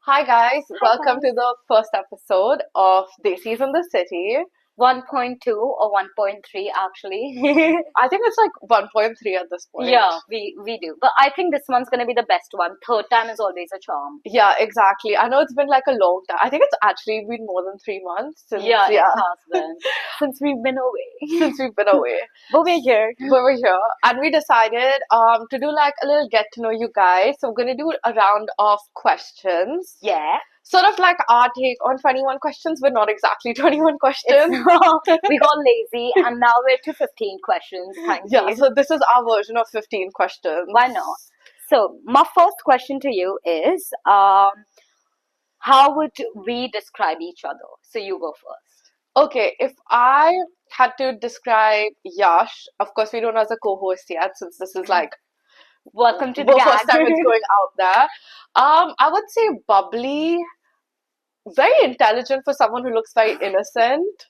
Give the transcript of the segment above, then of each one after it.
Hi guys, Hi welcome to guys. the first episode of Desis in the City. 1.2 or 1.3 actually. I think it's like 1.3 at this point. Yeah, we do. But I think this one's gonna be the best one. Third time is always a charm. Yeah, exactly. I know it's been like a long time. I think it's actually been more than 3 months since Yeah, it has been. Since we've been away. since we've been away. But we're here. But we're here and we decided to do like a little get to know you guys. So we're gonna do a round of questions. Yeah. Sort of like our take on 21 questions, but not exactly 21 It's questions. we got lazy and now we're to 15 questions. Thank Yeah, you. so this is our version of 15 questions. Why not? So my first question to you is how would we describe each other? So you go first. Okay, if I had to describe Yash, of course we don't know as a co-host yet, since this is like Welcome to the the first time gang. it's going out there. I would say bubbly, very intelligent for someone who looks very innocent,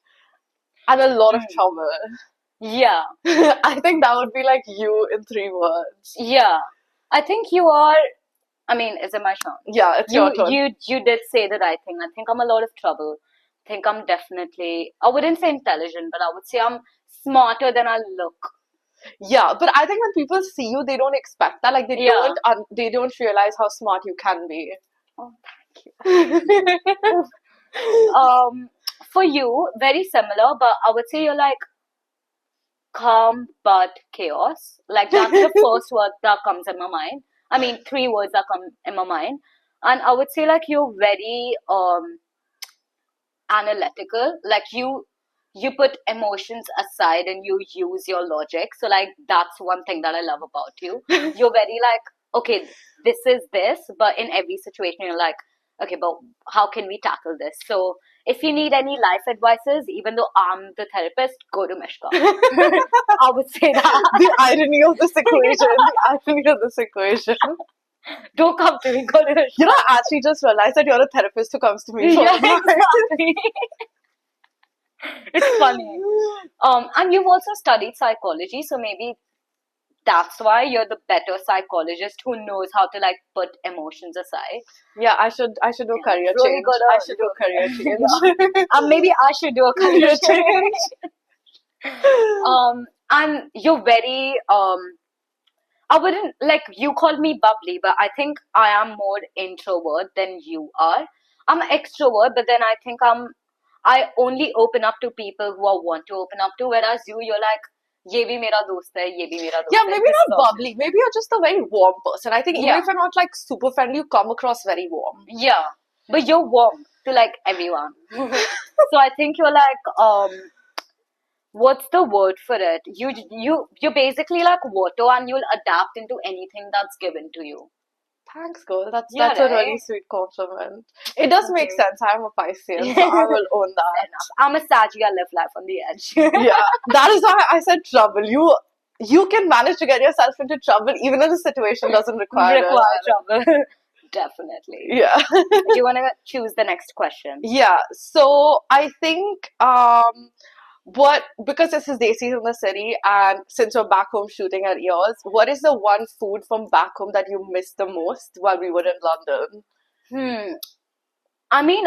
and a lot of trouble. Yeah. I think that would be like you in 3 words. Yeah, I think you are. I mean, is it my turn? Yeah, it's your turn. You did say the right thing. I think I'm a lot of trouble. I think I'm definitely. I wouldn't say intelligent, but I would say I'm smarter than I look. Yeah, but I think when people see you, they don't expect that. Like Yeah. they don't realize how smart you can be. Oh, thank you. For you, very similar, but I would say you're like calm but chaos. Like that's the first word that comes in my mind. I mean, three words that come in my mind, and I would say like you're very analytical. Like you put emotions aside and you use your logic. So like that's one thing that I love about you. You're very like, okay, this is this, but in every situation you're like, okay, but how can we tackle this? So if you need any life advices, even though I'm the therapist, go to Mishka. I would say that. The irony of this equation. The irony of this equation. Don't come to me, go to Mishka. You know, I actually just realized that you're a therapist who comes to me for Yeah, advice. exactly. It's funny. And you've also studied psychology, so maybe that's why you're the better psychologist who knows how to like put emotions aside. Yeah, I should do career Really change. good. I should do career change. Maybe I should do a career change. And you're very I wouldn't like you called me bubbly, but I think I am more introvert than you are. I'm an extrovert, but then I think I only open up to people who I want to open up to, whereas you're like, ये भी मेरा दोस्त है, ये भी मेरा दोस्त Yeah, है. maybe This not sort of- bubbly. Maybe you're just a very warm person. I think even Yeah. if you're not like super friendly, you come across very warm. Yeah, but you're warm to like everyone. So I think you're like what's the word for it? You're basically like water, and you'll adapt into anything that's given to you. Thanks, girl. That's Yeah, that's a really right? sweet compliment. It does make Okay. sense. I'm a Piscean, so I will own Fair that. enough. I'm a Saggy, I live life on the edge. Yeah, that is why I said trouble. You can manage to get yourself into trouble even if the situation doesn't require it. Require trouble. Definitely. Yeah. Do you want to choose the next question? Yeah. So I think what because this is Desis in the city and since we're back home shooting at yours, what is the one food from back home that you missed the most while we were in London? I mean,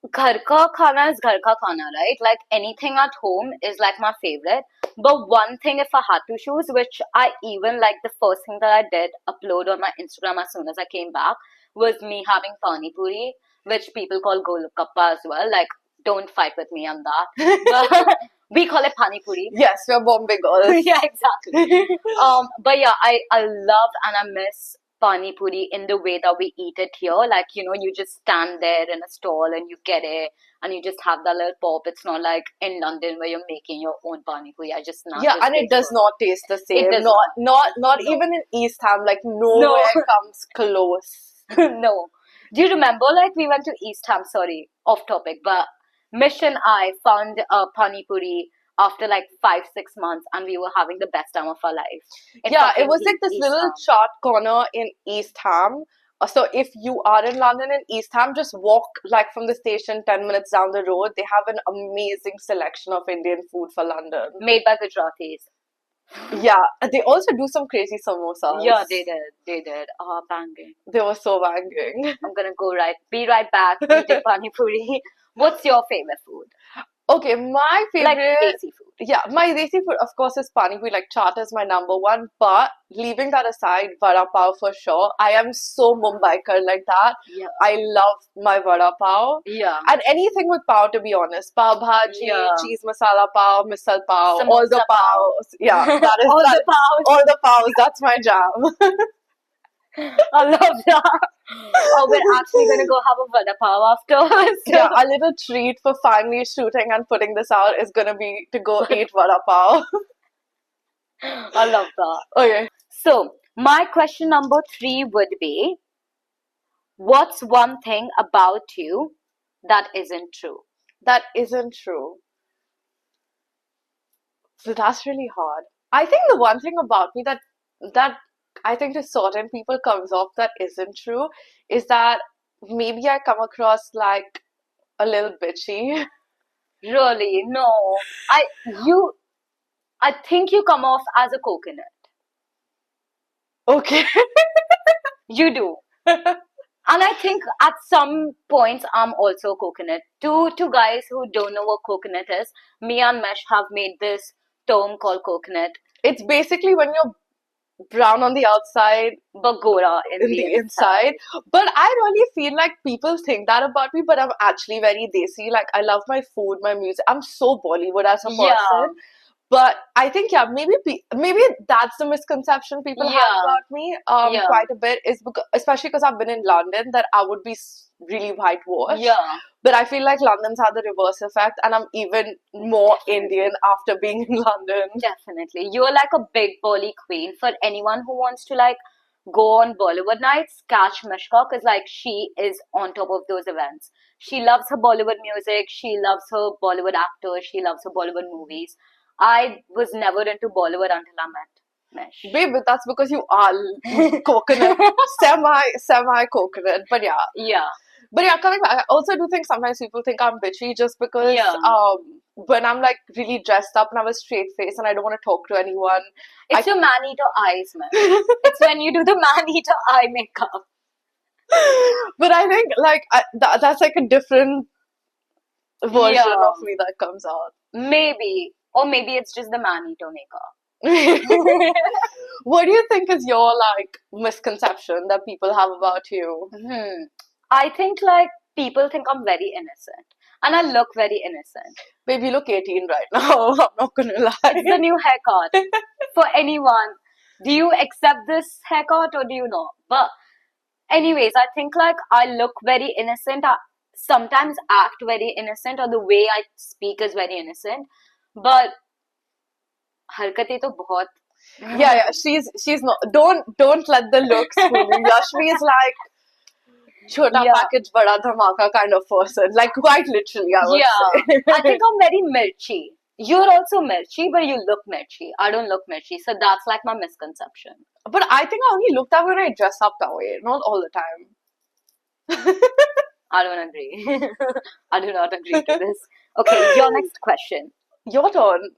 घर का खाना is घर का खाना, right? Like anything at home is like my favorite. But one thing, if I had to choose, which I even like the first thing that I did upload on my Instagram as soon as I came back, was me having pani puri, which people call golgappa as well. Like, don't fight with me on that. But we call it pani puri. Yes, we're Bombay girls. Yeah, exactly. But yeah, I love and I miss pani puri in the way that we eat it here. Like, you just stand there in a stall and you get it and you just have that little pop. It's not like in London where you're making your own pani puri. I just now Yeah, just and it taste does not taste the same. does Not No. even in East Ham. Like nowhere comes close. No. Do you remember like we went to East Ham, sorry, off topic, but Mish and I found a pani puri after like 5-6 months and we were having the best time of our life. Yeah, it was like this East little Ham. chart corner in East Ham. So if you are in London and East Ham, just walk like from the station 10 minutes down the road. They have an amazing selection of Indian food for London. Made by Gujaratis. Yeah, and they also do some crazy samosas. Yeah, they did. They did. Banging. They were so banging. I'm gonna be right back, eating pani puri. What's your favorite food? Okay, my Like favorite, desi food. yeah, my desi food, of course, is pani puri. Like chaat is my number one. But leaving that aside, vada pav for sure. I am so Mumbaikar like that. Yeah. I love my vada pav. Yeah. And anything with pav, to be honest. Pav bhaji, Yeah. cheese masala pav, misal pav, all the Samosa pav. pavs. Yeah, that is All that. the pavs. All the pavs. That's my jam. I love that. Oh, we're actually gonna go have a vada pav afterwards. Yeah, a little treat for finally shooting and putting this out is gonna be to go eat vada pav. I love that. Okay. So, my question number 3 would be, what's one thing about you that isn't true? That isn't true. So that's really hard. I think the one thing about me that I think to certain people comes off that isn't true is that maybe I come across like a little bitchy. Really? No. I you I think you come off as a coconut. Okay. You do. And I think at some points I'm also coconut. Two guys who don't know what coconut is, me and Mesh have made this term called coconut, It's basically when you're brown on the outside, but gora in in the the inside. inside. But I really feel like people think that about me, but I'm actually very desi. Like I love my food, my music. I'm so Bollywood as a Yeah, person. But I think yeah, maybe that's the misconception people have yeah, about me yeah, quite a bit is because especially because I've been in London that I would be really whitewashed. yeah. But I feel like London's had the reverse effect, and I'm even more Definitely. Indian after being in London. Definitely. You're like a big Bolly queen. For anyone who wants to like go on Bollywood nights, catch Mishka because like she is on top of those events. She loves her Bollywood music, she loves her Bollywood actors, she loves her Bollywood movies. I was never into Bollywood until I met Mish. Babe, but that's because you are coconut, semi coconut. But yeah, Yeah. but yeah, coming back, I also do think sometimes people think I'm bitchy just because Yeah. when I'm like really dressed up and I have a straight face and I don't want to talk to anyone. It's your man-eater eyes, man. It's when you do the man-eater eye makeup. But I think like that's like a different version Yeah. of me that comes out. Maybe. Or maybe it's just the man-eater makeup. What do you think is your like misconception that people have about you? I think like people think I'm very innocent. And I look very innocent. Baby, you look 18 right now. I'm not gonna lie. It's the new haircut. For anyone. Do you accept this haircut or do you not? But anyways, I think like I look very innocent. I sometimes act very innocent or the way I speak is very innocent. But हरकतें तो बहुत Yeah, she's not. Don't let the looks fool you. Yashvi is like chota Yeah. package, bada dhamaka kind of person. Like quite literally, I would say. I think I'm very mirchi. You're also mirchi, but you look mirchi. I don't look mirchi, so that's like my misconception. But I think I only look that way when I dress up that way, not all the time. I don't agree. I do not agree to this. Okay, your next question. Your turn.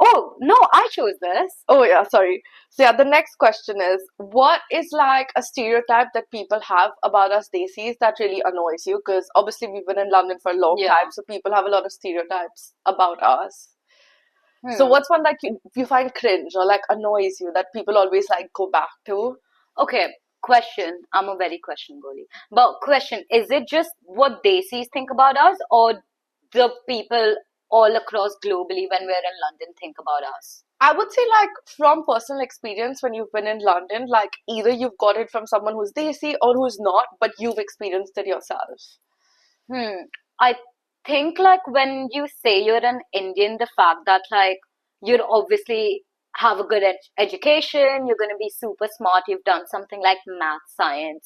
Oh, no, I chose this. Oh yeah, sorry. So yeah, the next question is, what is like a stereotype that people have about us Desis that really annoys you? Because obviously we've been in London for a long Yeah. time, so people have a lot of stereotypes about us. So what's one that you find cringe or like annoys you that people always like go back to? Okay, question. I'm a very question girly. But question, is it just what Desis think about us or the people all across globally when we're in London think about us? I would say like from personal experience when you've been in London, like either you've got it from someone who's Desi or who's not, but you've experienced it yourself. I think like when you say you're an Indian, the fact that like you're obviously have a good education, you're gonna be super smart, you've done something like math, science,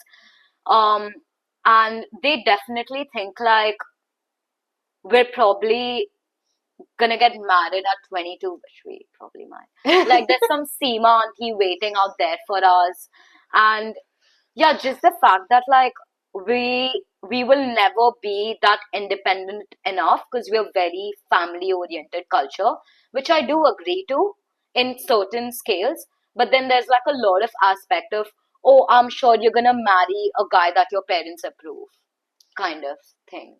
and they definitely think like we're probably gonna get married at 22, which we probably might. Like there's some Seema auntie waiting out there for us, and yeah, just the fact that like we will never be that independent enough because we're very family oriented culture, which I do agree to in certain scales, but then there's like a lot of aspect of, oh, I'm sure you're gonna marry a guy that your parents approve, kind of thing.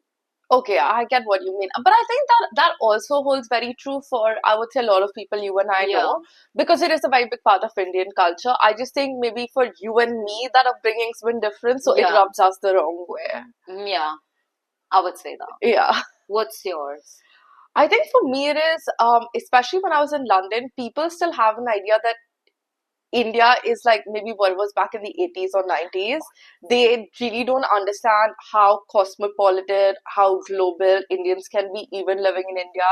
Okay, I get what you mean. But I think that also holds very true for, I would say, a lot of people you and I Yeah, know, because it is a very big part of Indian culture. I just think maybe for you and me, that upbringing's been different, so it yeah, rubs us the wrong way. yeah. I would say that. Yeah. What's yours? I think for me it is, especially when I was in London, people still have an idea that India is like maybe what it was back in the 80s or 90s. They really don't understand how cosmopolitan, how global Indians can be, even living in India,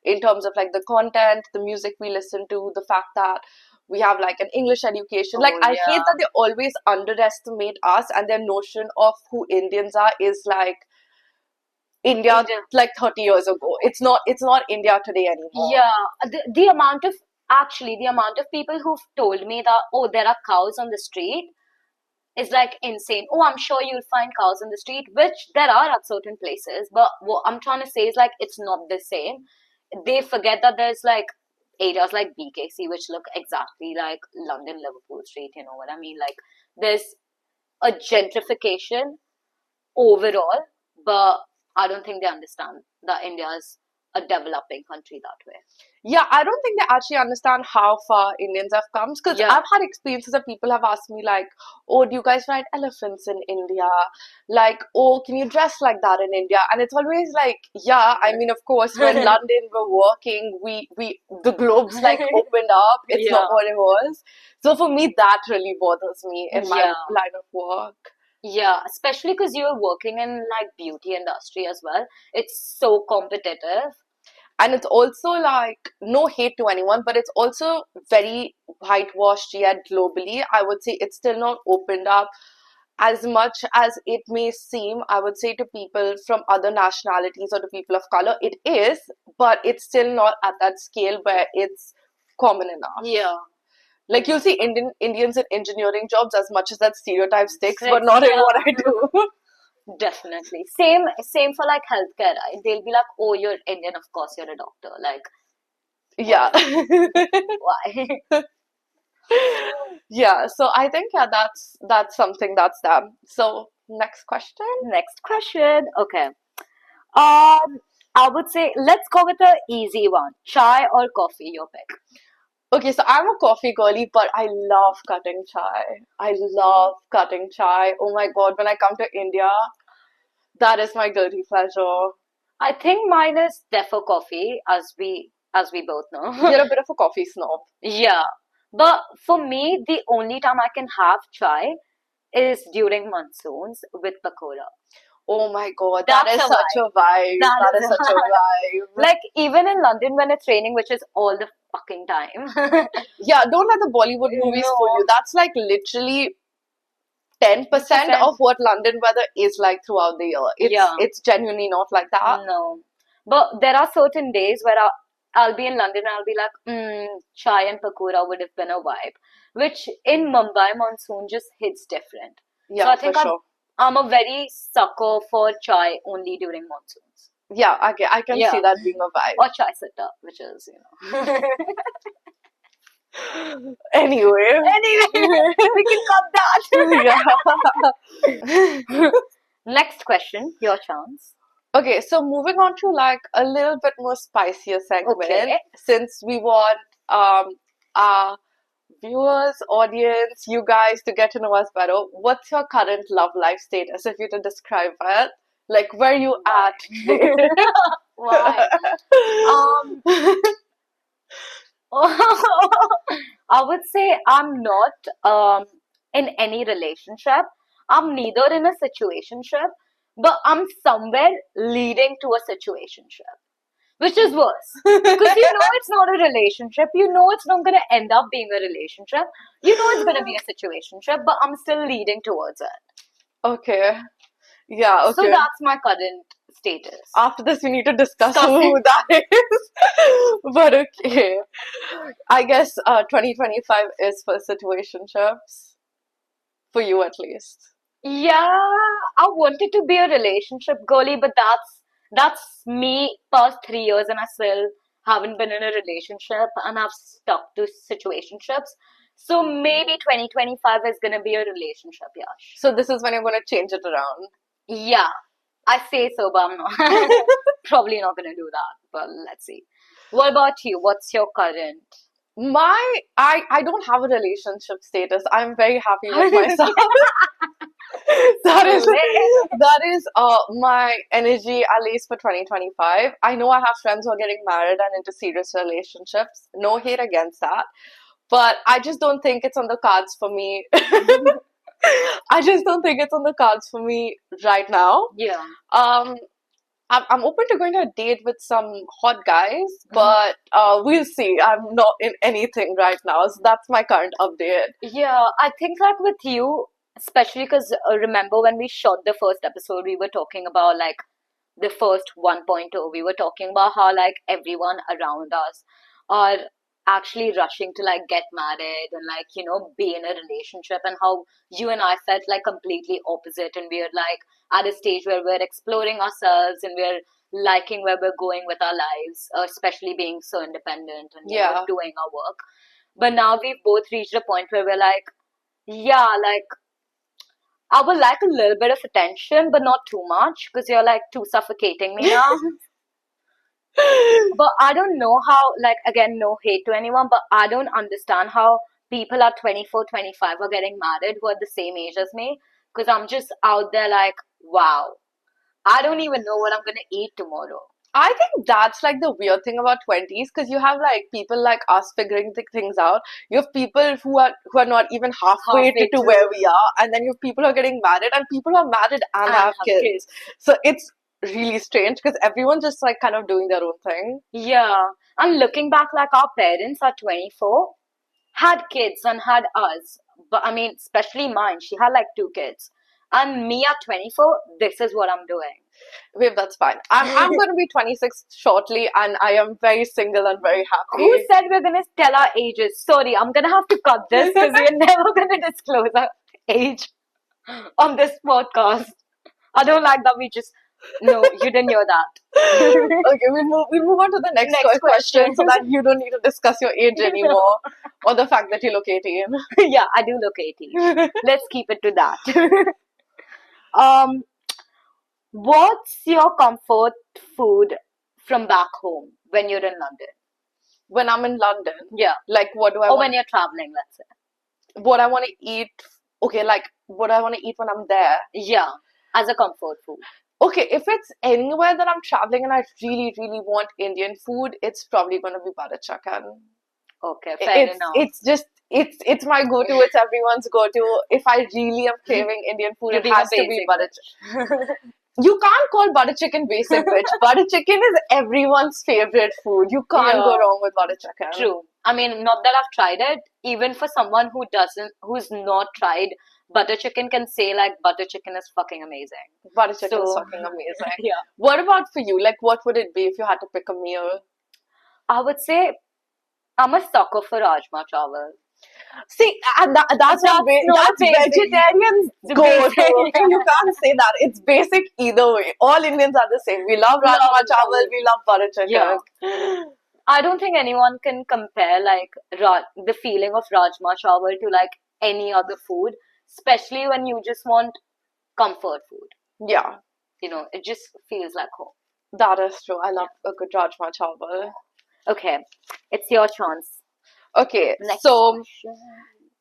in terms of like the content, the music we listen to, the fact that we have like an English education. Like, Oh I hate yeah, that they always underestimate us, and their notion of who Indians are is like India India. like 30 years ago. It's not India today anymore. Yeah, the amount of actually the amount of people who've told me that, oh, there are cows on the street is like insane. Oh, I'm sure you'll find cows on the street, which there are at certain places, but what I'm trying to say is like it's not the same. They forget that there's like areas like BKC which look exactly like London Liverpool Street, you know what I mean? Like there's a gentrification overall, but I don't think they understand that India is a developing country that way. Yeah, I don't think they actually understand how far Indians have come. Because Yeah, I've had experiences that people have asked me, like, oh, do you guys ride elephants in India? Like, oh, can you dress like that in India? And it's always like, yeah, I mean, of course, when London were working, the globes like opened up. It's not yeah, what it was. So for me, that really bothers me in my yeah. line of work. Yeah, especially because you're working in like beauty industry as well. It's so competitive. And it's also like, no hate to anyone, but it's also very whitewashed yet globally. I would say it's still not opened up as much as it may seem. I would say to people from other nationalities or to people of color, it is, but it's still not at that scale where it's common enough. Yeah. Like, you'll see Indians in engineering jobs as much as that stereotype sticks, but Six, not in yeah, what I do. definitely. Same for like healthcare, right? They'll be like, oh, you're Indian, of course you're a doctor. Like, Yeah. why? Yeah, so I think, yeah, that's something that's them. So next question. Next question. Okay. I would say let's go with the easy one. Chai or coffee, your pick. Okay, so I'm a coffee girly, but I love cutting chai. I love cutting chai. Oh my God, when I come to India, that is my guilty pleasure. I think mine is defo coffee, as we both know. You're a bit of a coffee snob. Yeah. But for me, the only time I can have chai is during monsoons with pakora. Oh my God, that That's is a such vibe. a vibe. That That is is a such a vibe. vibe. Like even in London when it's raining, which is all the fucking time. Yeah, don't let the Bollywood movies fool No. you. That's like literally 10% Percent. of what London weather is like throughout the year. It's Yeah. it's genuinely not like that. No. But there are certain days where I'll be in London and I'll be like, chai and pakora would have been a vibe. Which in Mumbai, monsoon just hits different. So Yeah, I for think I'm sure. I'm a very sucker for chai only during monsoons. Yeah, I can see Yeah. that being a Or vibe. chai sitta, which is, you know. Anyway. Anyway, we can Yeah. cut that. Next question, your chance. Okay, so moving on to like a little bit more spicier segment, Okay. since we want our viewers, audience, you guys to get to know us better. What's your current love life status? If you to describe it, like where you at today? Why? Why? Um, I would say I'm not in any relationship. I'm neither in a situationship, but I'm somewhere leading to a situationship, which is worse. Because you know it's not a relationship, you know it's not going to end up being a relationship, you know it's going to be a situationship, but I'm still leading towards it. Okay. Yeah, So okay. that's my current status. After this, we need to discuss Discuss who it. that is. But okay. I guess 2025 is for situationships. For you at least. Yeah, I wanted to be a relationship girly, but that's me past 3 years, and haven't been in a relationship and I've stuck to situationships. So maybe 2025 is gonna be a relationship, Yash. So this is when you're going to change it around. Yeah, I say so, but I'm not. Probably not gonna do that, but let's see. What about you? What's your current? I don't have a relationship status. I'm very happy with myself. That is my energy, at least for 2025. I know I have friends who are getting married and into serious relationships. No hate against that. But I just don't think it's on the cards for me. I just don't think it's on the cards for me right now. Yeah. Um, I'm open to going to a date with some hot guys, but we'll see. I'm not in anything right now, so that's my current update. Yeah, I think like with you, especially because remember when we shot the first episode, we were talking about like the first 1.0. We were talking about how like everyone around us are actually rushing to like get married and like, be in a relationship, and how you and I felt like completely opposite, and we're like at a stage where we're exploring ourselves and we're liking where we're going with our lives, especially being so independent and Yeah. doing our work. But now we've both reached a point where we're like, yeah, like I would like a little bit of attention, but not too much because you're like too suffocating me now. But I don't know how, like, again, no hate to anyone, but I don't understand how people at 24, 25 are getting married who are the same age as me, because I'm just out there like, wow, I don't even know what I'm gonna eat tomorrow. I think that's like the weird thing about 20s, because you have like people like us figuring things out. You have people who are not even halfway to where we are, and then you have people who are getting married, and people who are married and have kids. So it's really strange because everyone's just like kind of doing their own thing. Yeah, and looking back, like our parents are 24, had kids and had us. But I mean, especially mine, she had like 2 kids. And me at 24, this is what I'm doing. Wait, that's fine. I'm going to be 26 shortly, and I am very single and very happy. Who said we're going to tell our ages? Sorry, I'm going to have to cut this because we're never going to disclose our age on this podcast. I don't like that we just... No, you didn't hear that. Okay, we'll move on to the next question so that you don't need to discuss your age anymore or the fact that you look 18. Yeah, I do look 18. Let's keep it to that. What's your comfort food from back home when you're in London? When I'm in London? Yeah. Like, what do I Or when you're traveling, let's say. What I want to eat. Okay, like, what I want to eat when I'm there. Yeah, as a comfort food. Okay, if it's anywhere that I'm traveling and I really, really want Indian food, it's probably going to be butter chicken. Okay, fair enough. It's just, it's my go-to. It's everyone's go-to. If I really am craving Indian food, it has to be butter chicken. You can't call butter chicken basic, bitch. Butter chicken is everyone's favorite food. You can't go wrong with butter chicken. True. I mean, not that I've tried it. Even for someone who's not tried, butter chicken can say like butter chicken is fucking amazing. Butter chicken is fucking amazing. Yeah. What about for you? Like, what would it be if you had to pick a meal? I would say I'm a sucker for rajma chawal. See, and that's vegetarians go to. You can't say that. It's basic either way. All Indians are the same. We love rajma chawal. We love butter chicken. Yeah. I don't think anyone can compare like the feeling of rajma chawal to like any other food, especially when you just want comfort food. Yeah. It just feels like home. That is true. I love a good rajma chawal. Okay, it's your chance. Okay, so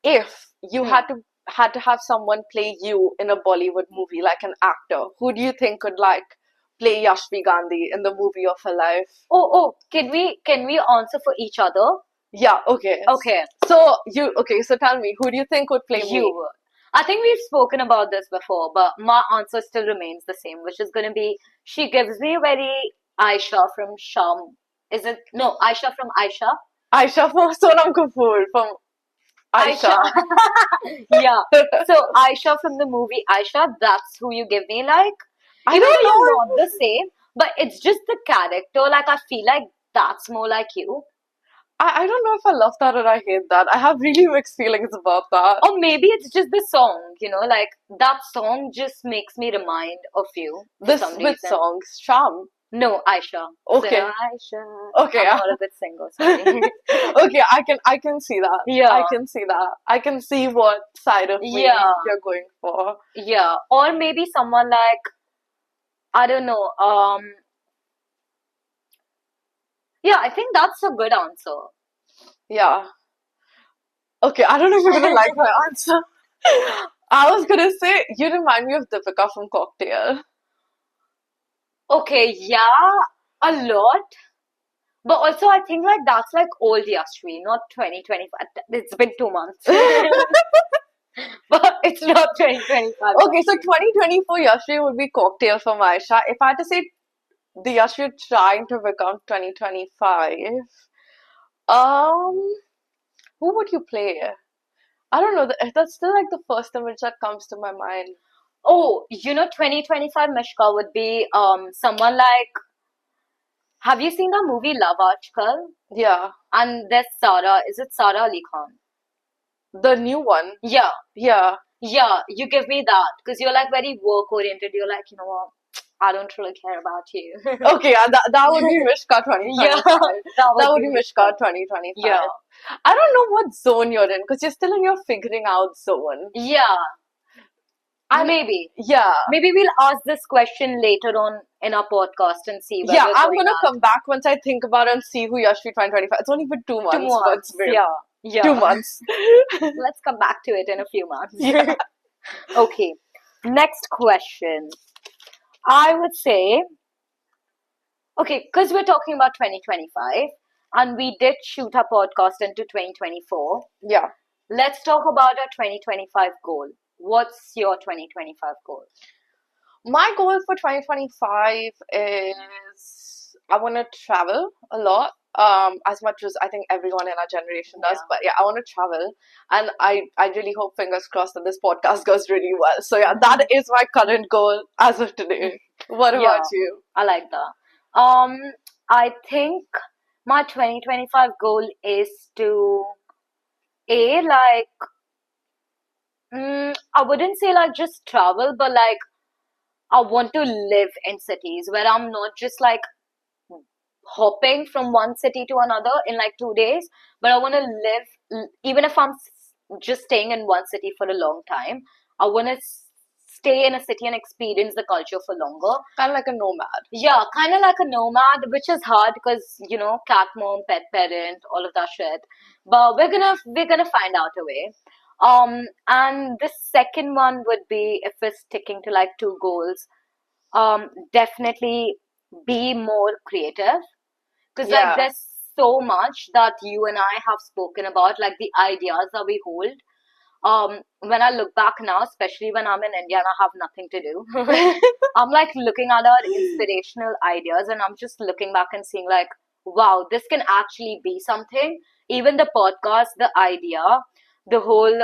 if you had to have someone play you in a Bollywood movie, like an actor, who do you think could like play Yashvi Gandhi in the movie of her life? Oh, can we answer for each other? Yeah, okay. Okay. So tell me, who do you think would play you? me? I think we've spoken about this before, but my answer still remains the same, which is going to be, she gives me very Aisha from Sham. Is it? No, Aisha from Aisha. Aisha from Sonam Kapoor from Aisha. Yeah. So Aisha from the movie Aisha, that's who you give me like. I don't know. You're not the same, but it's just the character. Like, I feel like that's more like you. I don't know if I love that or I hate that. I have really mixed feelings about that. Or maybe it's just the song, like that song just makes me remind of you. Which songs? Sham. No, Aisha. Okay. So, Aisha. Okay. I'm not a good singer, sorry. Okay, I can see that. I Yeah, can see that. I can see what side of me yeah, you're going for. yeah. Or maybe someone like, I don't know. Yeah, I think that's a good answer. Yeah. Okay, I don't know if you're gonna like my answer. I was gonna say you remind me of Deepika from Cocktail. Okay, yeah, a lot. But also, I think like that's like old Yashvi, not 2025. It's been 2 months. But it's not 2025 Okay, so Yashvi. 2024 Yashvi would be Cocktail for Maisha. If I had to say the Yashvi trying to become 2025, um, who would you play? I don't know. That's still like the first image that comes to my mind. Oh, 2025 Mishka would be someone like, have you seen the movie Love Archkal? Yeah, And there's Sara. Is it Sara Ali Khan? the new one. Yeah, Yeah. yeah, you give me that because you're like very work oriented. You're like, you know what? I don't really care about you. Okay, yeah, that would be Mishka Yeah, 2025. that That would would be be Mishka. Mishka 2025. Yeah, I don't know what zone you're in because you're still in your figuring out zone. yeah, And maybe. yeah, Maybe we'll ask this question later on in our podcast and see where yeah, we're I'm going gonna at. come back once I think about it and see who Yashvi 2025. It's only been 2 Two months, but it's months. been Yeah, two yeah. months. Let's come back to it in a few months. Yeah. Okay, next question. I would say, okay, because we're talking about 2025 and we did shoot our podcast into 2024. Yeah. Let's talk about our 2025 goal. What's your 2025 goal? My goal for 2025 is I want to travel a lot. As much as I think everyone in our generation does, Yeah. but yeah, I want to travel, and I really hope, fingers crossed, that this podcast goes really well. So yeah, that is my current goal as of today. What about Yeah, you? I like that. I think my 2025 goal is to like I wouldn't say like just travel, but like I want to live in cities where I'm not just like hopping from one city to another in like 2 days, but I want to live, even if just staying in one city for a long time, I want to stay in a city and experience the culture for longer. Kind of like a nomad. Yeah, kind of like a nomad, which is hard because, cat mom, pet parent, all of that shit. But we're gonna find out a way. And the second one would be if we're sticking to like two goals, definitely be more creative because like Yeah. there's so much that you and I have spoken about, like the ideas that we hold. When I look back now, especially when I'm in India and I have nothing to do, I'm like looking at our inspirational ideas and I'm just looking back and seeing like, wow, this can actually be something. Even the podcast, the idea, the whole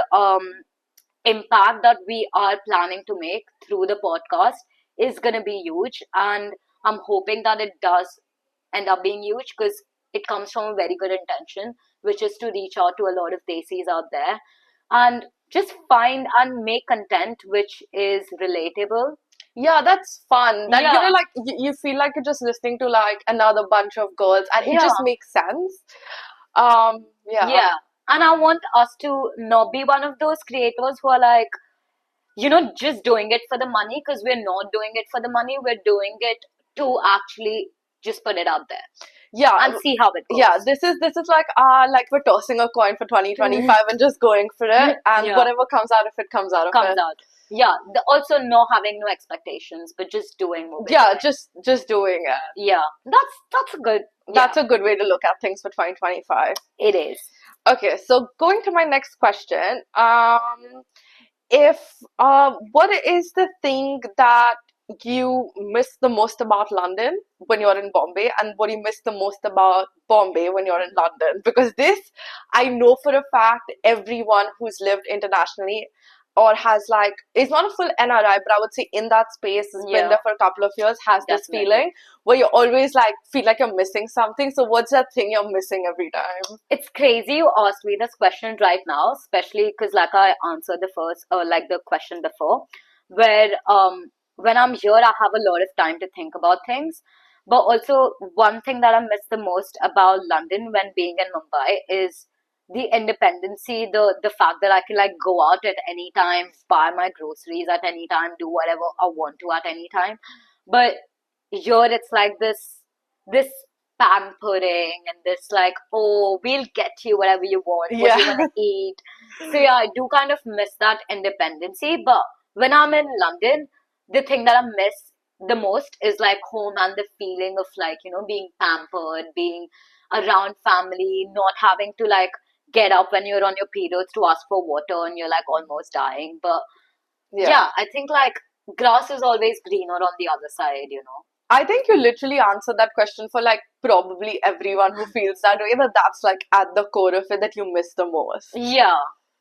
impact that we are planning to make through the podcast is going to be huge. And I'm hoping that it does end up being huge because it comes from a very good intention, which is to reach out to a lot of Desis out there and just find and make content which is relatable. Yeah, that's fun. That Yeah, like you feel like you're just listening to like another bunch of girls, and it yeah, just makes sense. Yeah. yeah. And I want us to not be one of those creators who are like, just doing it for the money because we're not doing it for the money. We're doing it to actually just put it out there Yeah, and see how it yeah, goes. this is like we're tossing a coin for 2025 and just going for it, and Yeah, whatever comes out of it comes out of comes it. out. Yeah, also not having no expectations, but just doing what we're Yeah, doing. just doing it. Yeah, that's a good. That's Yeah, a good way to look at things for 2025. it is. Okay, so going to my next question, if what is the thing that you miss the most about London when you're in Bombay, and what do you miss the most about Bombay when you're in London? Because this, I know for a fact, everyone who's lived internationally or has like is not a full NRI, but I would say in that space has been Yeah, there for a couple of years, has this definitely. feeling where you always like feel like you're missing something. So what's that thing you're missing every time? It's crazy you asked me this question right now, especially because like I answered the first or like the question before, where when I'm here I have a lot of time to think about things. But also, one thing that I miss the most about London when being in Mumbai is the independency, the fact that I can like go out at any time, buy my groceries at any time, do whatever I want to at any time. But here it's like this pampering and this like, oh, we'll get you whatever you want, what do you want Yeah. to eat. So yeah, I do kind of miss that independency. But when I'm in London, the thing that I miss the most is like home and the feeling of like, being pampered, being around family, not having to like get up when you're on your periods to ask for water and you're like almost dying. But Yeah. yeah, I think like grass is always greener on the other side. I think you literally answered that question for like probably everyone who feels that way, that that's like at the core of it that you miss the most. Yeah,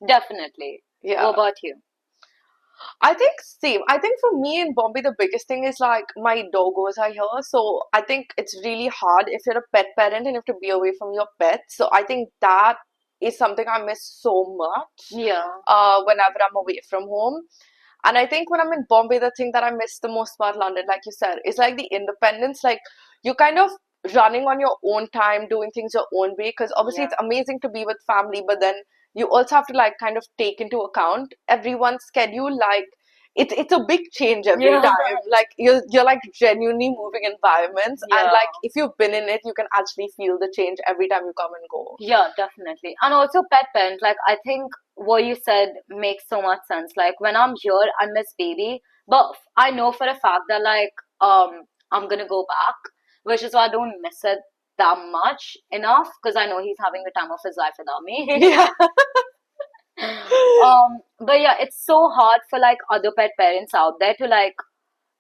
definitely. What Yeah. about you? I think same. I think for me in Bombay, the biggest thing is like my doggos are here. So I think it's really hard if you're a pet parent and you have to be away from your pets. So I think that is something I miss so much Yeah, whenever I'm away from home. And I think when I'm in Bombay, the thing that I miss the most about London, like you said, is like the independence. Like you kind of running on your own time, doing things your own way. Because obviously yeah, it's amazing to be with family, but then you also have to like kind of take into account everyone's schedule. Like it's a big change every yeah, time. Like you're like genuinely moving environments, and yeah. like if you've been in it, you can actually feel the change every time you come and go. Yeah, definitely. And also pet parent, like I think what you said makes so much sense. Like when I'm here, I miss baby, but I know for a fact that like I'm gonna go back, which is why I don't miss it that much enough because I know he's having the time of his life without me. Yeah. But yeah, it's so hard for like other pet parents out there to like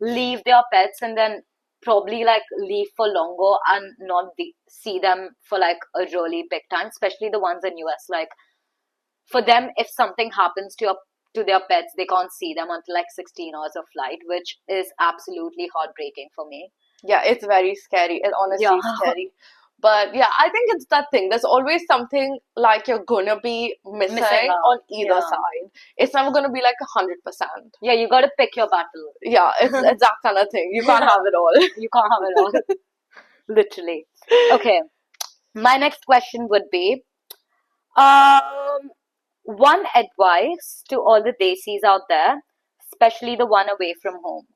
leave their pets and then probably like leave for longer and not see them for like a really big time, especially the ones in US. Like for them, if something happens to their pets, they can't see them until like 16 hours of flight, which is absolutely heartbreaking for me. Yeah, it's very scary. It's Yeah, honestly scary. But yeah, I think it's that thing. There's always something like you're gonna be missing missing out. on either Yeah, side. It's never gonna be like 100%. yeah, you got to pick your battle. Yeah, it's that kind of thing. You can't have it all. You can't have it all, literally. Okay, my next question would be, um, one advice to all the desis out there, especially the one away from home.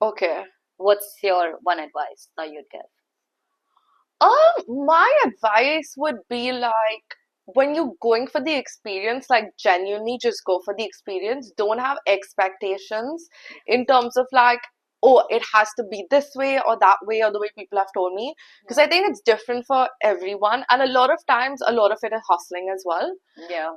Okay. What's your one advice that you'd give? My advice would be like when you're going for the experience, like genuinely just go for the experience. Don't have expectations in terms of like, oh, it has to be this way or that way or the way people have told me. Because I think it's different for everyone. And a lot of times, a lot of it is hustling as well. Yeah,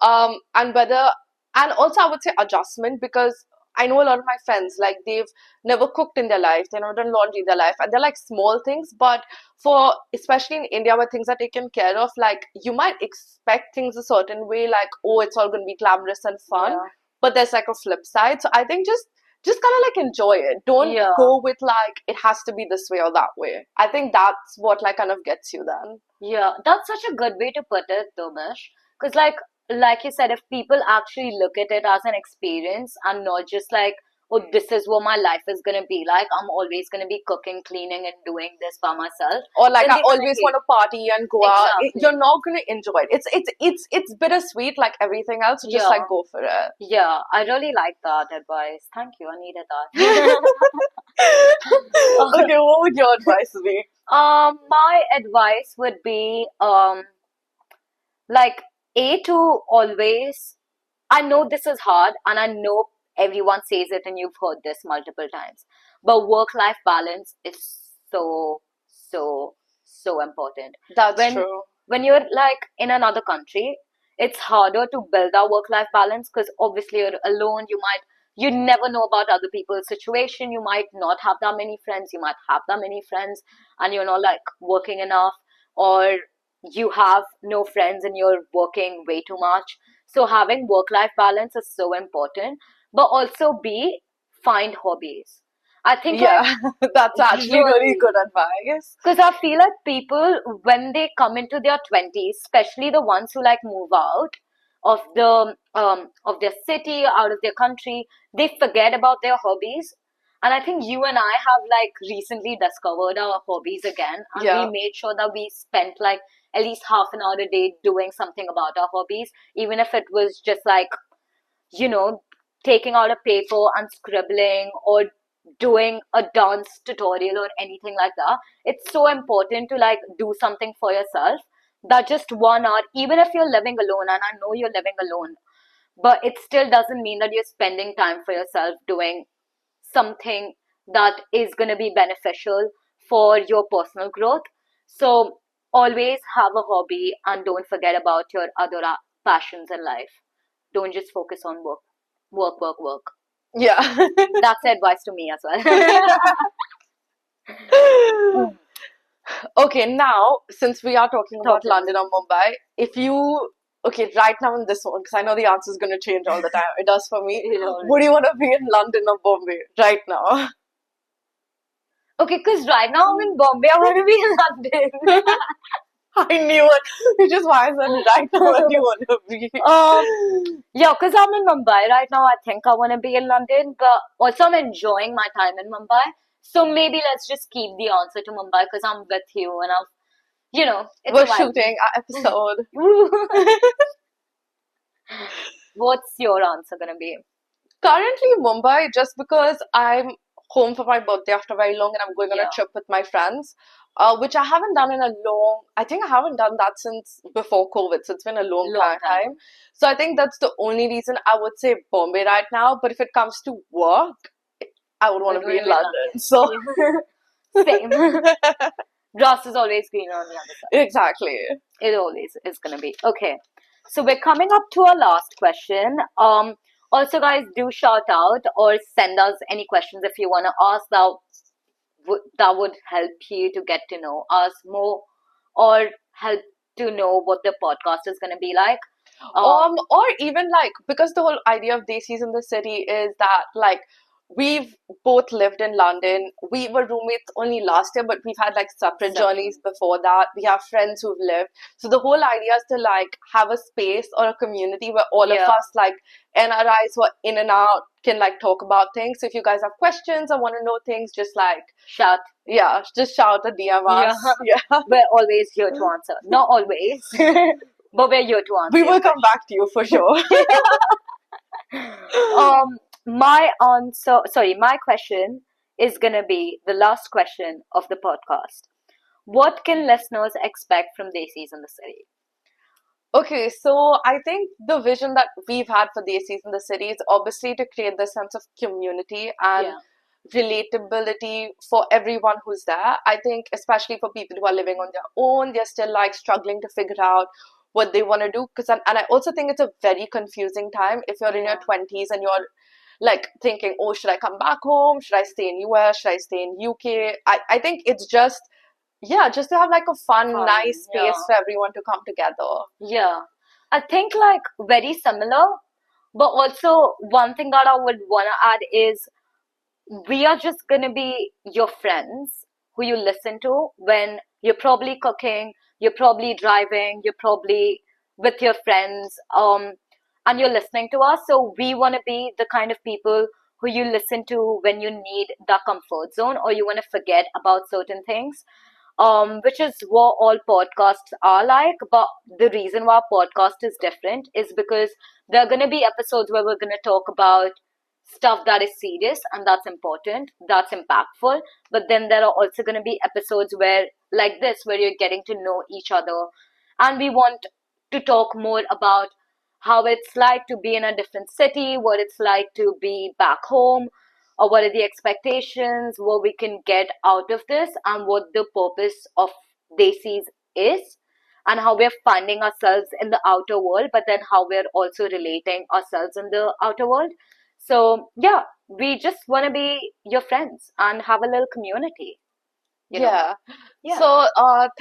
And also I would say adjustment because I know a lot of my friends, like they've never cooked in their life, they've never done laundry in their life, and they're like small things, but for especially in India where things are taken care of, like you might expect things a certain way, like oh, it's all going to be glamorous and fun, yeah, but there's like a flip side. So I think just kind of like enjoy it. Don't yeah, go with like it has to be this way or that way. I think that's what like kind of gets you then. yeah. That's such a good way to put it, Domish. Because like you said, if people actually look at it as an experience and not just like, oh, this is what my life is gonna be like. I'm always gonna be cooking, cleaning, and doing this by myself. Or like Then I they might always hate. want to party and go out. You're Exactly. not gonna enjoy it. It's bittersweet like everything else. So just Yeah. like go for it. Yeah, I really like that advice. Thank you. I needed that. Okay, what would your advice be? My advice would be, like, A, to always, I know this is hard and I know everyone says it and you've heard this multiple times, but work-life balance is so, so, so important. That's When true. when you're like in another country, it's harder to build that work-life balance because obviously you're alone. You never know about other people's situation. You might not have that many friends. You might have that many friends, and you're not like working enough, or you have no friends and you're working way too much. So having work-life balance is so important. But also B, find hobbies. I think like Yeah, that's actually really really, good advice. because I feel like people, when they come into their 20s, especially the ones who like move out of their city, out of their country, they forget about their hobbies. And I think you and I have like recently discovered our hobbies again, and Yeah. we made sure that we spent like at least half an hour a day doing something about our hobbies, even if it was just like, you know, taking out a paper and scribbling or doing a dance tutorial or anything like that. It's so important to like do something for yourself. That just 1 hour, even if you're living alone, and I know you're living alone, but it still doesn't mean that you're spending time for yourself doing something that is going to be beneficial for your personal growth. So always have a hobby and don't forget about your other passions in life. Don't just focus on work, work, work, work. Yeah. That's advice to me as well. Okay, now since we are talking about Talking London or Mumbai, if you okay, right now in this one, because I know the answer is going to change all the time. It does for me. Would you want to be in London or Bombay right now? Okay, because right now I'm in Bombay, I want to be in London. I knew it, which is why I said right now where you want to be. Yeah, because I'm in Mumbai right now. I think I want to be in London, but also I'm enjoying my time in Mumbai. So maybe let's just keep the answer to Mumbai because I'm with you and I'm, it's We're a vibe. shooting an episode. What's your answer gonna be? Currently Mumbai, just because I'm home for my birthday after very long and I'm going on a Yeah. trip with my friends, which I haven't done in a long, I think I haven't done that since before COVID, so it's been a long Long time. time. So I think that's the only reason I would say Bombay right now. But if it comes to work, I would want to be in London. So Same. Grass is always greener on the other side. exactly. It always is gonna be. Okay. So we're coming up to our last question. Also guys, do shout out or send us any questions if you wanna ask that would help you to get to know us more or help to know what the podcast is gonna be like. Or even like because the whole idea of Desis in the city is that like we've both lived in London. We were roommates only last year, but we've had like separate journeys before that. We have friends who've lived. So the whole idea is to like have a space or a community where all of Yeah. us like NRIs who are in and out can like talk about things. So if you guys have questions or want to know things, just like Shout. yeah, just shout or DM us. Yeah. We're always here to answer. Not always, but we're here to answer. We will come back to you for sure. My question is gonna be the last question of the podcast. What can listeners expect from Desis in the city? Okay, so I think the vision that we've had for Desis in the city is obviously to create this sense of community and Yeah. relatability for everyone who's there. I think especially for people who are living on their own, they're still like struggling to figure out what they want to do. And I also think it's a very confusing time if you're in your 20s and you're like thinking, oh, should I come back home? Should I stay in US? Should I stay in UK? I think it's just yeah, just to have like a fun, nice space for everyone to come together. Yeah. I think like very similar, but also one thing that I would want to add is we are just going to be your friends who you listen to when you're probably cooking, you're probably driving, you're probably with your friends, and you're listening to us. So we want to be the kind of people who you listen to when you need that comfort zone or you want to forget about certain things, which is what all podcasts are like. But the reason why podcast is different is because there are going to be episodes where we're going to talk about stuff that is serious and that's important, that's impactful. But then there are also going to be episodes where, like this, where you're getting to know each other. And we want to talk more about how it's like to be in a different city, what it's like to be back home, or what are the expectations, what we can get out of this, and what the purpose of Desis is, and how we're finding ourselves in the outer world, but then how we're also relating ourselves in the outer world. So, yeah, we just want to be your friends and have a little community. Yeah. So,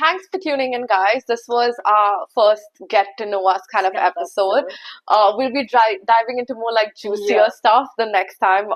thanks for tuning in, guys. This was our first get to know us kind of episode. We'll be diving into more like juicier stuff the next time.